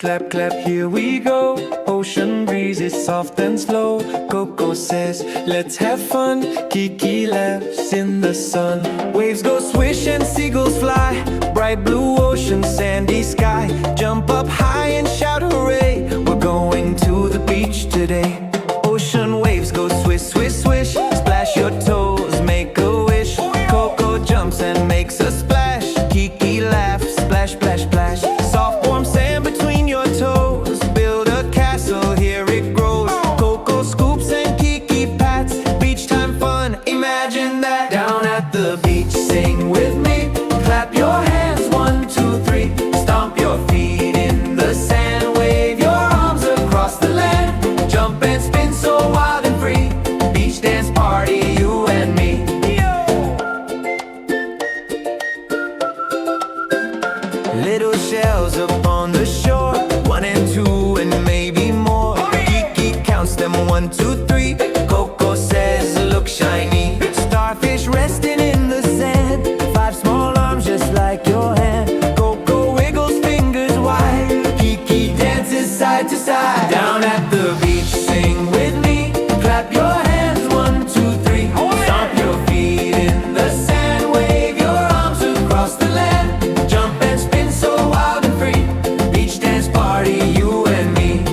clap, clap, here we go. Ocean breeze is soft and slow. Coco says, let's have fun. Kiki laughs in the sun. Waves go swish and seagulls fly. Bright blue ocean, sandy sky. Jump up high and shout hooray. We're going to the beach today. Ocean waves go swish, swish, swish. Splash your toes, make a wish. Coco jumps and makes a splash. Kiki laughs, splash, splash, splash. Soft warm sand between your toes. Build a castle, here it grows. Coco scoops and Kiki pats. Beach time fun, imagine that. Down at the beach, sing with me. Clap your hands, 1, 2, 3. Stomp your feet in the sand. Wave your arms across the land. Jump and spin so wild and free. Beach dance party, you and me. Little shells upon the shore, 1 and 2 and maybe more. Kiki counts them, 1, 2, 3. Coco says, look shiny. Starfish resting in the sand. 5 small arms just like your hand. Coco wiggles fingers wide. Kiki dances side to side. Down at the beach, sing with me. Clap your hands, 1, 2, 3. Stomp your feet in the sand. Wave your arms across the land. Jump and spin so wild and free. Beach dance party, you and me.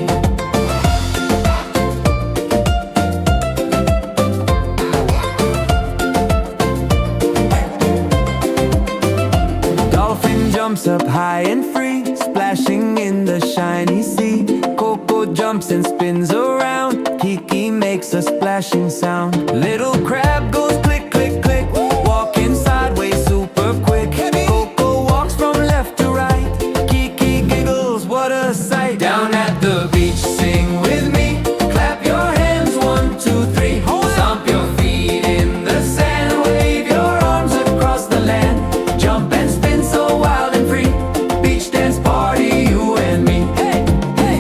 Dolphin jumps up high and free, splashing in the shiny sea. Coco jumps and spins around. Kiki makes a splashing sound. Little crab goes click, click, click. Walking sideways super quick. Coco walks from left to right. Kiki giggles, what a sight. Down at the beach, sing with me. Clap your hands, 1, 2, 3. Stomp your feet in the sand. Wave your arms across the land. Jump and spin so wild and free. Beach dance party, you and me. Hey, hey.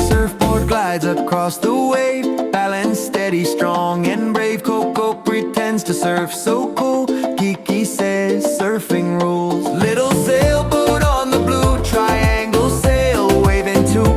Surfboard glides across the wave. Balance steady, strong and brave. Coco pretends to surf so cool. Kiki says surfing rules. Little sailboat on the blue. Triangle sail waving too.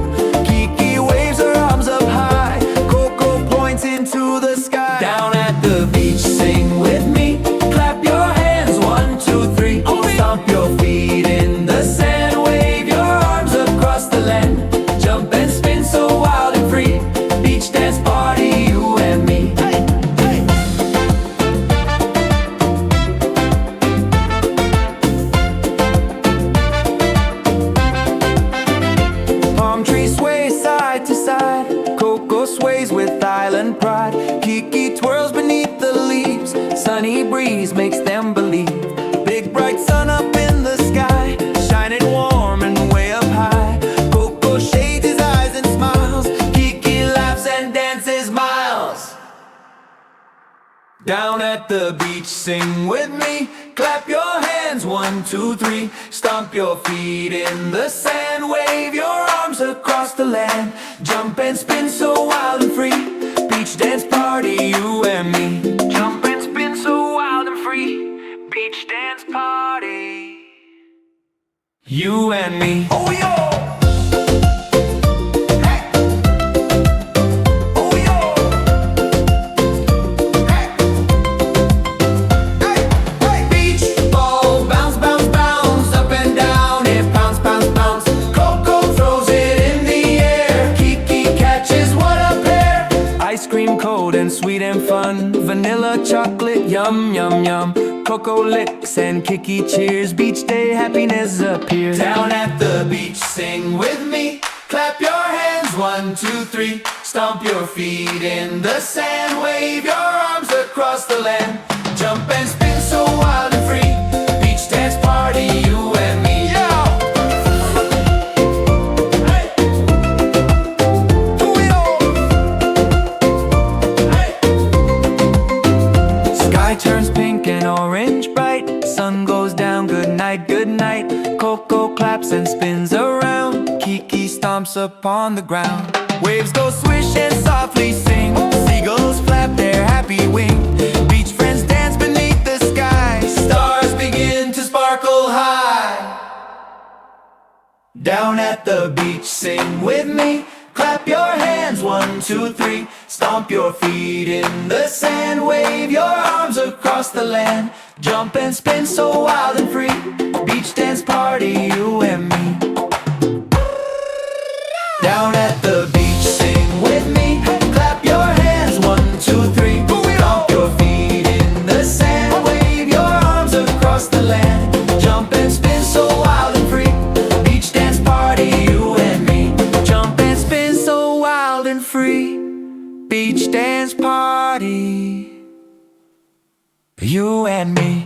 Kiki waves her arms up high. Coco points into the sky. Down at the beach, sing with me. Clap your hands, 1, 2, 3. Stomp your feet in the sand. Wave your arms across the land. Jump and spin so wild and free. Beach dance party, you and me. Hey, hey. Palm trees sway side to side. Coco sways with island pride. Kiki twirls beneath the leaves. Sunny breeze makes them believe. Big bright sun up in the sky, shining warm and way up high. Coco shades his eyes and smiles. Kiki laughs and dances miles. Down at the beach, sing with me. Clap your hands, 1, 2, 3. Stomp your feet in the sand. Wave your arms across the land. Jump and spin so wild and free. Beach dance party, you and me. Jump and spin so wild and free. Beach dance party, you and me. Oh, yo! Sweet and fun, vanilla chocolate, yum, yum, yum. Coco licks and Kiki cheers. Beach day happiness appears. Down at the beach, sing with me. Clap your hands, 1, 2, 3. Stomp your feet in the sand. Wave your arms across the land. Jump and spin so wild and free. Beach dance party, you and me. Turns pink and orange bright. Sun goes down, good night, good night. Coco claps and spins around. Kiki stomps upon the ground. Waves go swish and softly sing. Seagulls flap their happy wing. Down at the beach, sing with me. Clap your hands, 1, 2, 3. Stomp your feet in the sand. Wave your arms across the land. Jump and spin so wild and free. Beach dance party, you and me. Down at the beach, sing with me. Clap your hands, 1, 2, 3. Stomp your feet in the sand. Wave your arms across the land. Jump and spin so wild and free. Beach dance party, you and me. Jump and spin so wild and free. Beach dance party, you and me.